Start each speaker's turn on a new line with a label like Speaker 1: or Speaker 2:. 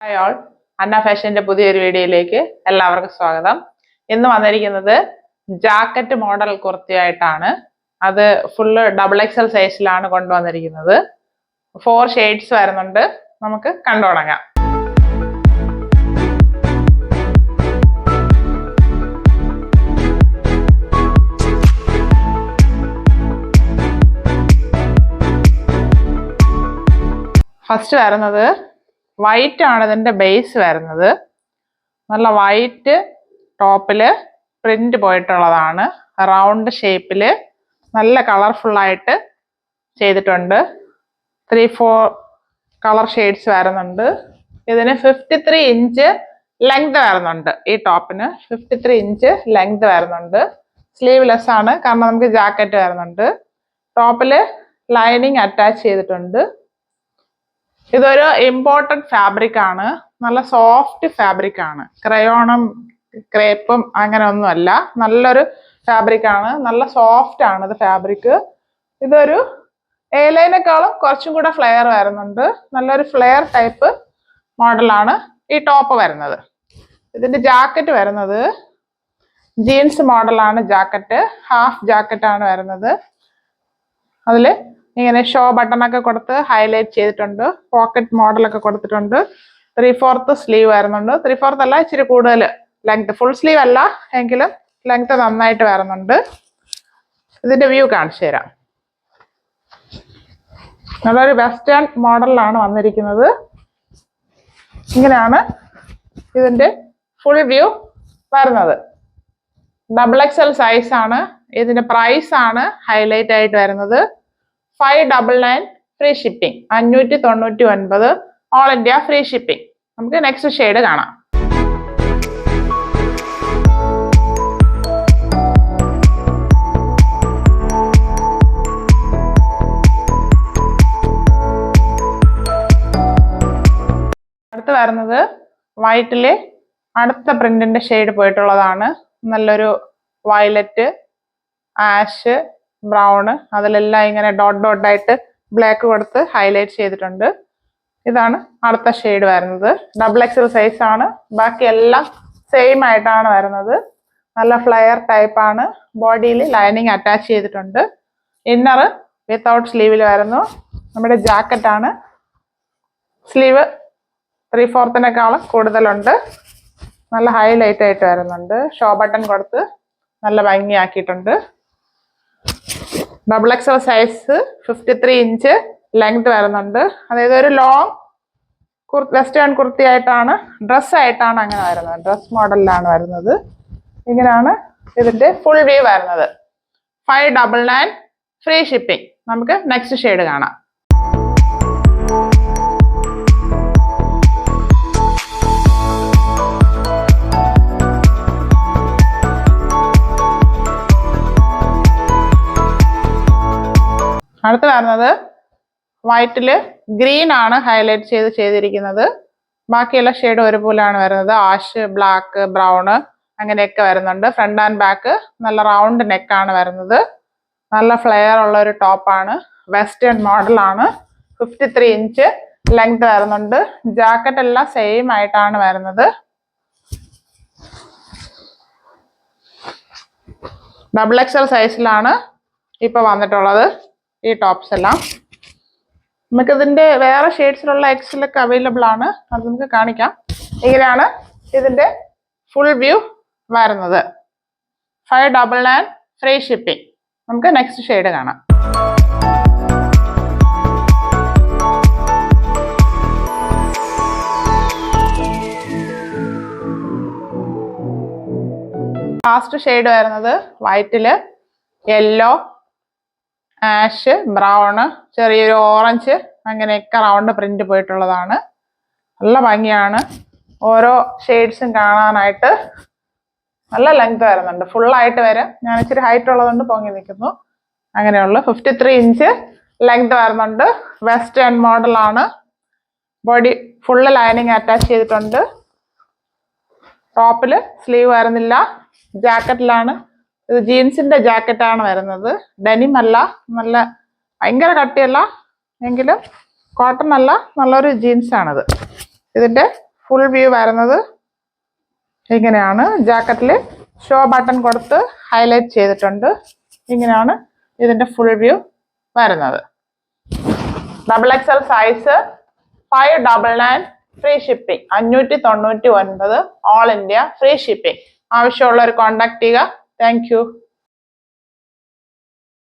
Speaker 1: Hi all, അന്ന ഫാഷന്റെ പുതിയൊരു വീഡിയോയിലേക്ക് എല്ലാവർക്കും സ്വാഗതം. ഇന്ന് വന്നിരിക്കുന്നത് ജാക്കറ്റ് മോഡൽ കുർത്തിയായിട്ടാണ്. അത് ഫുള്ള് XXL സൈസിലാണ് കൊണ്ടുവന്നിരിക്കുന്നത്. 4 ഷെയ്ഡ്സ് വരുന്നുണ്ട്. നമുക്ക് കണ്ടു തുടങ്ങാം. ഫസ്റ്റ് വരുന്നത് വൈറ്റ് ആണ്. ഇതിന്റെ ബേസ് വരുന്നത് നല്ല വൈറ്റ് ടോപ്പില് പ്രിന്റ് പോയിട്ടുള്ളതാണ്. റൗണ്ട് ഷേപ്പില് നല്ല കളർഫുൾ ആയിട്ട് ചെയ്തിട്ടുണ്ട്. 3-4 കളർ ഷെയ്ഡ്സ് വരുന്നുണ്ട്. ഇതിന് 53 ഇഞ്ച് ലെങ്ത് വരുന്നുണ്ട്. ഈ ടോപ്പിന് 53 ഇഞ്ച് ലെങ്ത് വരുന്നുണ്ട്. സ്ലീവ്ലെസ് ആണ്, കാരണം നമുക്ക് ജാക്കറ്റ് വരുന്നുണ്ട്. ടോപ്പില് ലൈനിങ് അറ്റാച്ച് ചെയ്തിട്ടുണ്ട്. ഇതൊരു ഇമ്പോർട്ടഡ് ഫാബ്രിക് ആണ്. നല്ല സോഫ്റ്റ് ഫാബ്രിക് ആണ്. ക്രയോണും ക്രേപ്പും അങ്ങനെ ഒന്നുമല്ല. നല്ലൊരു ഫാബ്രിക് ആണ്. നല്ല സോഫ്റ്റ് ആണ് ഇത് ഫാബ്രിക്. ഇതൊരു എലൈനേക്കാളും കുറച്ചും കൂടെ ഫ്ലെയർ വരുന്നുണ്ട്. നല്ലൊരു ഫ്ലെയർ ടൈപ്പ് മോഡലാണ് ഈ ടോപ്പ് വരുന്നത്. ഇതിന്റെ ജാക്കറ്റ് വരുന്നത് ജീൻസ് മോഡലാണ്. ജാക്കറ്റ് ഹാഫ് ജാക്കറ്റ് ആണ് വരുന്നത്. അതില് ഇങ്ങനെ ഷോ ബട്ടണൊക്കെ കൊടുത്ത് ഹൈലൈറ്റ് ചെയ്തിട്ടുണ്ട്. പോക്കറ്റ് മോഡലൊക്കെ കൊടുത്തിട്ടുണ്ട്. 3/4 സ്ലീവ് വരുന്നുണ്ട്. 3/4 അല്ല, ഇച്ചിരി കൂടുതൽ ലെങ്ത്. ഫുൾ സ്ലീവ് അല്ല എങ്കിലും ലെങ്ത് നന്നായിട്ട് വരുന്നുണ്ട്. ഇതിന്റെ വ്യൂ കാണിച്ചു തരാം. നല്ലൊരു വെസ്റ്റേൺ മോഡലിലാണ് വന്നിരിക്കുന്നത്. ഇങ്ങനെയാണ് ഇതിന്റെ ഫുൾ വ്യൂ വരുന്നത്. XXL സൈസ് ആണ്. ഇതിന്റെ പ്രൈസ് ആണ് ഹൈലൈറ്റ് ആയിട്ട് വരുന്നത്. 599 free shipping. 599 all India free shipping. നമുക്ക് നെക്സ്റ്റ് ഷെയ്ഡ് കാണാം. അടുത്ത് വരുന്നത് വൈറ്റില് അടുത്ത പ്രിന്റിന്റെ ഷെയ്ഡ് പോയിട്ടുള്ളതാണ്. നല്ലൊരു വയലറ്റ്, ആഷ്, ബ്രൗണ്, അതിലെല്ലാം ഇങ്ങനെ ഡോട്ട് ആയിട്ട് ബ്ലാക്ക് കൊടുത്ത് ഹൈലൈറ്റ് ചെയ്തിട്ടുണ്ട്. ഇതാണ് അടുത്ത ഷെയ്ഡ് വരുന്നത്. XXL സൈസ് ആണ്. ബാക്കി എല്ലാം സെയിം ആയിട്ടാണ് വരുന്നത്. നല്ല ഫ്ലെയർ ടൈപ്പ് ആണ്. ബോഡിയിൽ ലൈനിങ് അറ്റാച്ച് ചെയ്തിട്ടുണ്ട്. ഇന്നർ വിത്തൗട്ട് സ്ലീവിൽ വരുന്നു. നമ്മുടെ ജാക്കറ്റ് ആണ്. സ്ലീവ് 3/4 കൂടുതലുണ്ട്. നല്ല ഹൈലൈറ്റ് ആയിട്ട് വരുന്നുണ്ട്. ഷോ ബട്ടൺ കൊടുത്ത് നല്ല ഭംഗിയാക്കിയിട്ടുണ്ട്. XXL സൈസ് 53 ഇഞ്ച് ലെങ്ത് വരുന്നുണ്ട്. അതായത് ഒരു ലോങ് വെസ്റ്റേൺ കുർത്തി ആയിട്ടാണ്, ഡ്രസ്സായിട്ടാണ് അങ്ങനെ വരുന്നത്. ഡ്രസ് മോഡലിലാണ് വരുന്നത്. ഇങ്ങനെയാണ് ഇതിന്റെ ഫുൾ വ്യൂ വരുന്നത്. 599 ഫ്രീ ഷിപ്പിംഗ്. നമുക്ക് നെക്സ്റ്റ് ഷെയ്ഡ് കാണാം. അടുത്ത് വരുന്നത് വൈറ്റില് ഗ്രീൻ ആണ് ഹൈലൈറ്റ് ചെയ്തിരിക്കുന്നത്. ബാക്കിയുള്ള ഷെയ്ഡ് ഒരുപോലെയാണ് വരുന്നത്. ആഷ്, ബ്ലാക്ക്, ബ്രൗണ് അങ്ങനെയൊക്കെ വരുന്നുണ്ട്. ഫ്രണ്ട് ആൻഡ് ബാക്ക് നല്ല റൗണ്ട് നെക്കാണ് വരുന്നത്. നല്ല ഫ്ലെയർ ഉള്ള ഒരു ടോപ്പാണ്. വെസ്റ്റേൺ മോഡലാണ്. 53 ഇഞ്ച് ലെങ്ത് വരുന്നുണ്ട്. ജാക്കറ്റ് എല്ലാം സെയിം ആയിട്ടാണ് വരുന്നത്. XXL സൈസിലാണ് ഇപ്പൊ വന്നിട്ടുള്ളത് ഈ ടോപ്സ് എല്ലാം. നമുക്ക് ഇതിന്റെ വേറെ ഷെയ്ഡ്സിലുള്ള എക്സലൊക്കെ അവൈലബിൾ ആണ്. അത് നമുക്ക് കാണിക്കാം. ഇങ്ങനെയാണ് ഇതിന്റെ ഫുൾ വ്യൂ വരുന്നത്. 599 ഫ്രീ ഷിപ്പിംഗ്. നമുക്ക് നെക്സ്റ്റ് ഷെയ്ഡ് കാണാം. ലാസ്റ്റ് ഷെയ്ഡ് വരുന്നത് വൈറ്റില് യെല്ലോ, ആഷ്, ബ്രൗണ്, ചെറിയൊരു ഓറഞ്ച് അങ്ങനെയൊക്കെ റൗണ്ട് പ്രിന്റ് പോയിട്ടുള്ളതാണ്. നല്ല ഭംഗിയാണ്. ഓരോ ഷെയ്ഡ്സും കാണാനായിട്ട് നല്ല ലെങ്ത് വരുന്നുണ്ട്. ഫുള്ളായിട്ട് വരെ ഞാൻ ഇച്ചിരി ഹൈറ്റ് ഉള്ളതുകൊണ്ട് പൊങ്ങി നിൽക്കുന്നു. അങ്ങനെയുള്ള 53 ഇഞ്ച് ലെങ്ത് വരുന്നുണ്ട്. വെസ്റ്റേൺ മോഡലാണ്. ബോഡി ഫുള്ള് ലൈനിങ് അറ്റാച്ച് ചെയ്തിട്ടുണ്ട്. ടോപ്പില് സ്ലീവ് വരുന്നില്ല. ജാക്കറ്റിലാണ്. ഇത് ജീൻസിന്റെ ജാക്കറ്റ് ആണ് വരുന്നത്. ഡെനിം അല്ല, നല്ല ഭയങ്കര കട്ടിയല്ല എങ്കിലും കോട്ടൺ അല്ല, നല്ലൊരു ജീൻസ് ആണിത്. ഇതിന്റെ ഫുൾ വ്യൂ വരുന്നത് ഇങ്ങനെയാണ്. ജാക്കറ്റിൽ ഷോ ബട്ടൺ കൊടുത്ത് ഹൈലൈറ്റ് ചെയ്തിട്ടുണ്ട്. ഇങ്ങനെയാണ് ഇതിന്റെ ഫുൾ വ്യൂ വരുന്നത്. XXL size 599 free shipping. 599 all India free shipping. ആവശ്യമുള്ളവർ കോൺടാക്ട് ചെയ്യുക. Thank you.